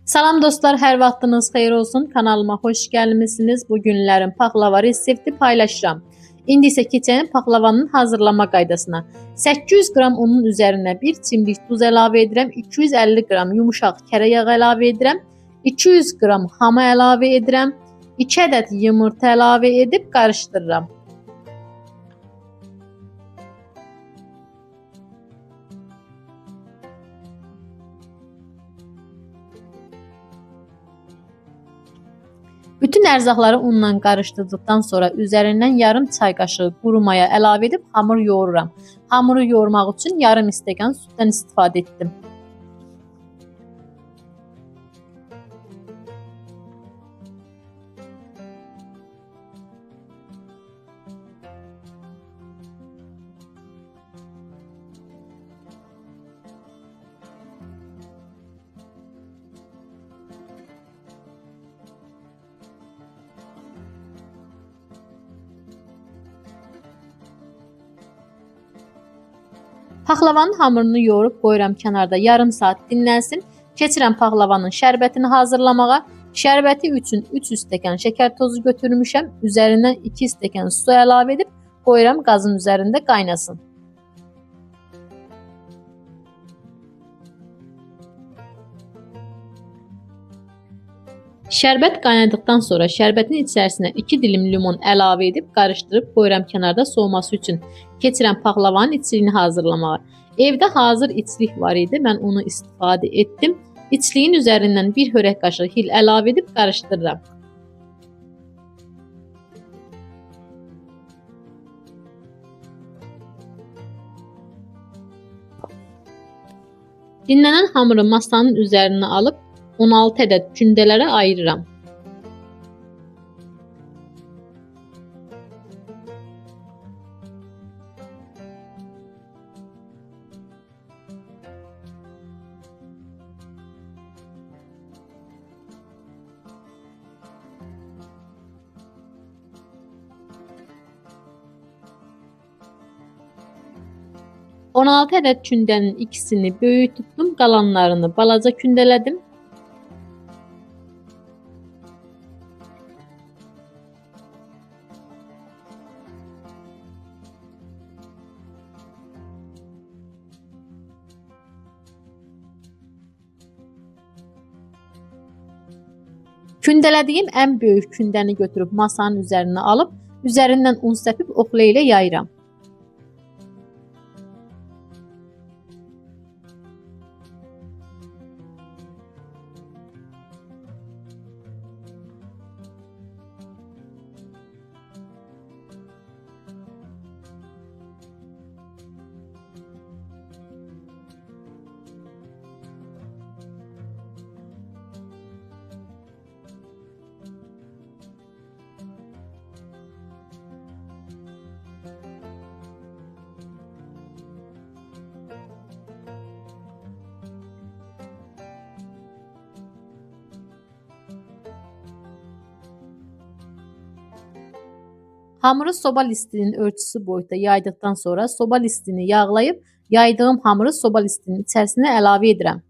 Salam dostlar, hər vaxtınız xeyir olsun. Kanalıma xoş gəlmisiniz. Bu günlərin paxlava resepti paylaşıram. İndi isə keçelim paxlavanın hazırlama qaydasına. 800 qram unun üzərinə 1 çimdik duz əlavə edirəm, 250 qram yumuşaq kərə yağı əlavə edirəm, 200 qram xama əlavə edirəm, 2 ədəd yumurta əlavə edib qarışdırıram. Bütün ərzaqları unla qarışdırdıqdan sonra üzərindən yarım çay qaşığı quru maya əlavə edib hamur yoğururam. Hamuru yoğurmaq üçün yarım stəkan süddən istifadə etdim. Paxlavanın hamurunu yoğurub qoyuram kənarda yarım saat dinlənsin. Keçirəm paxlavanın şərbətini hazırlamağa. Şərbəti üçün 300 stəkan şəkər tozu götürmüşəm. Üzərindən 2 stəkan su əlavə edib qoyuram qazın üzərində qaynasın. Şərbət qaynadıqdan sonra şərbətin içərisinə 2 dilim limon əlavə edib qarışdırıb qoyuram kənarda soğuması üçün. Keçirəm paxlavanın içliyini hazırlamağa. Evdə hazır içlik var idi, mən onu istifadə etdim. İçliyin üzərindən bir hörək qaşığı hil əlavə edib qarışdırıram. Dinlənən hamuru masanın üzərinə alıb 16 ədəd kündələrə ayırıram. On 16 ədəd kündənin ikisini böyük tutdum, qalanlarını balaca kündələdim. Kündələdiyim ən böyük kündəni götürüb masanın üzərinə alıb, üzərindən un səpib oxla ilə yayıram. Hamuru soba listinin ölçüsü boyutda yaydıqdan sonra soba listini yağlayıb yaydığım hamuru soba listinin içərisinə əlavə edirəm.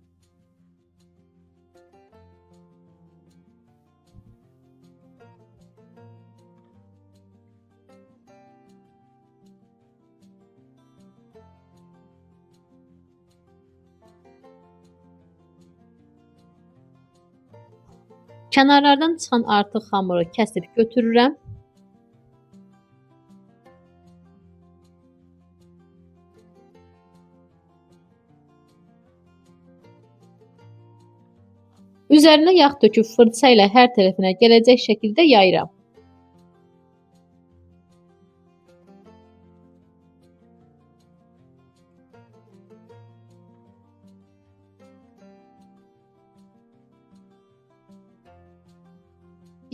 Kənarlardan çıxan artıq hamuru kəsib götürürəm. Üzərinə yağ töküb fırça ilə hər tərəfinə gələcək şəkildə yayıram.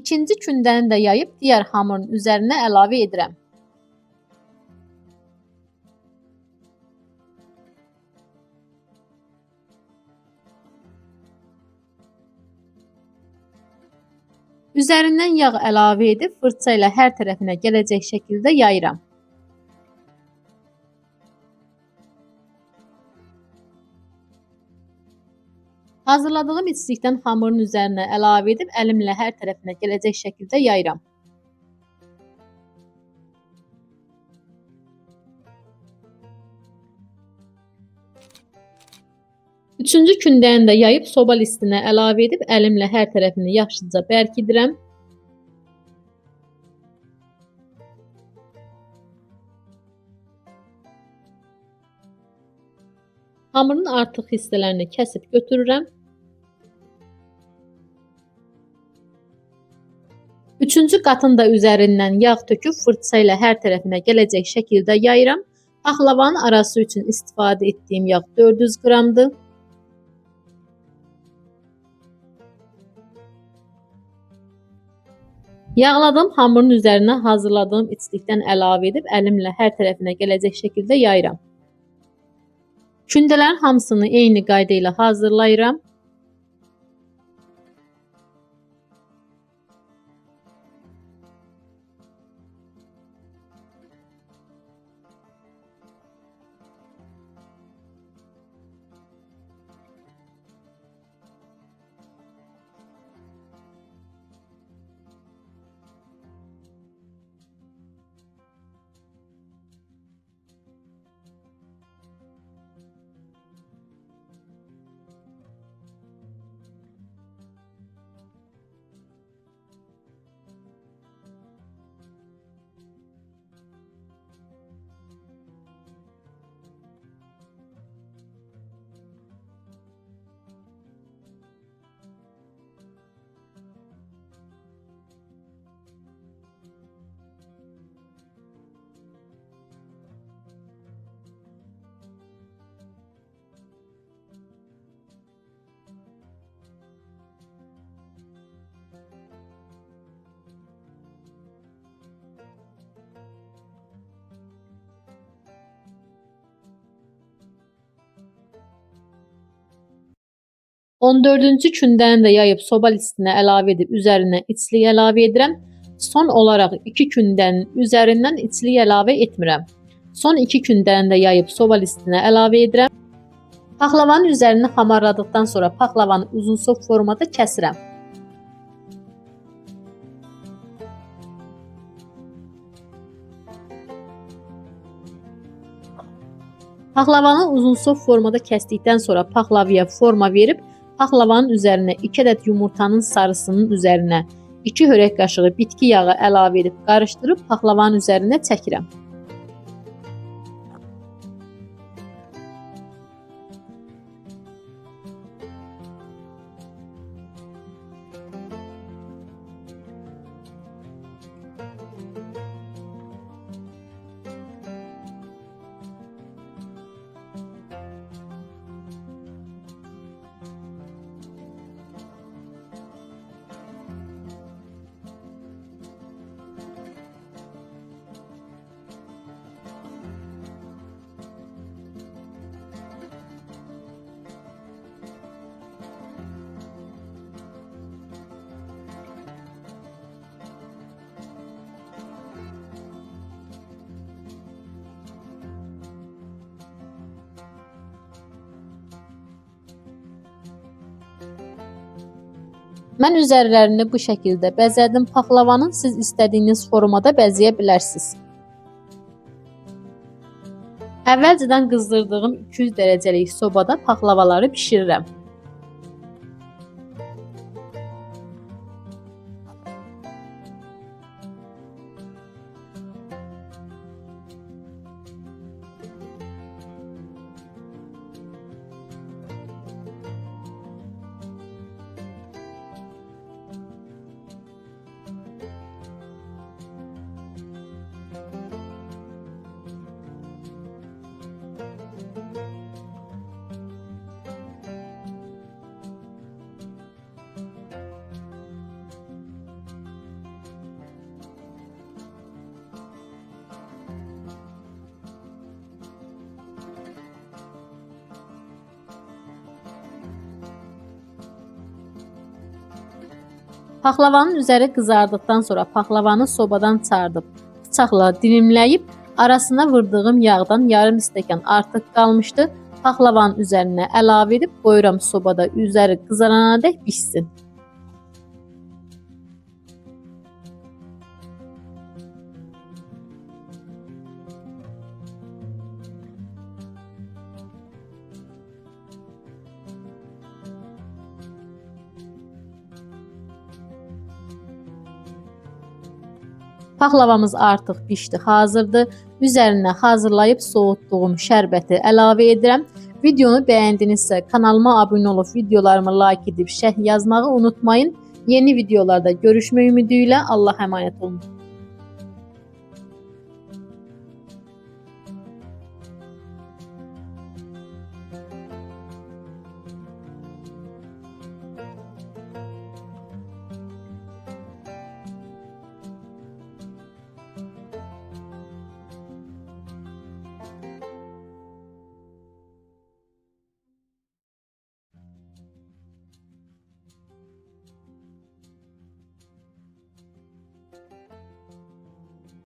İkinci kündəni də yayıb digər hamurun üzərinə əlavə edirəm. Üzərindən yağ əlavə edib fırça ilə hər tərəfinə gələcək şəkildə yayıram. Hazırladığım içlikdən hamurun üzərinə əlavə edib əlimlə hər tərəfinə gələcək şəkildə yayıram. Üçüncü kündəni də yayıb soba listinə əlavə edib əlimlə hər tərəfini yaxşıca bərkidirəm. Hamurun artıq hissələrini kəsib götürürəm. Üçüncü qatın da üzərindən yağ töküb fırça ilə hər tərəfinə gələcək şəkildə yayıram. Paxlavanın arası üçün istifadə etdiyim yağ 400 qramdır. Yağladığım hamurun üzərinə hazırladığım içlikdən əlavə edib əlimlə hər tərəfinə gələcək şəkildə yayıram. Kündələrin hamısını eyni qayda ilə hazırlayıram. On dördüncü kündəni də yayıb soba listinə əlavə edib üzərinə içlik əlavə edirəm. Son olaraq 2 kündənin üzərindən içlik əlavə etmirəm. Son 2 kündəni də yayıb soba listinə əlavə edirəm. Paxlavanın üzərini hamarladıqdan sonra paxlavanı uzunsov formada kəsirəm. Paxlavanı uzunsov formada kəsdikdən sonra paxlavaya forma verib paxlavanın üzərinə 2 ədəd yumurtanın sarısının üzərinə 2 hörək qaşığı bitki yağı əlavə edib qarışdırıb paxlavanın üzərinə çəkirəm. Mən üzərlərini bu şəkildə bəzədim. Paxlavanın siz istədiyiniz formada bəzəyə bilərsiniz. Əvvəlcədən qızdırdığım 200 dərəcəlik sobada paxlavaları bişirirəm. Paxlavanın üzəri qızardıqdan sonra paxlavanı sobadan çıxardıb bıçaqla dilimləyib arasına vırdığım yağdan yarım stəkan artıq qalmışdı. Paxlavanın üzərinə əlavə edib qoyuram sobada, üzəri qızarana dək bişsin. Paxlavamız artıq pişdi, hazırdır. Üzərinə hazırlayıb soğutduğum şərbəti əlavə edirəm. Videonu bəyəndinizsə kanalıma abunə olub videolarımı like edib şərh yazmağı unutmayın. Yeni videolarda görüşmək ümidi ilə Allah'a emanet olun.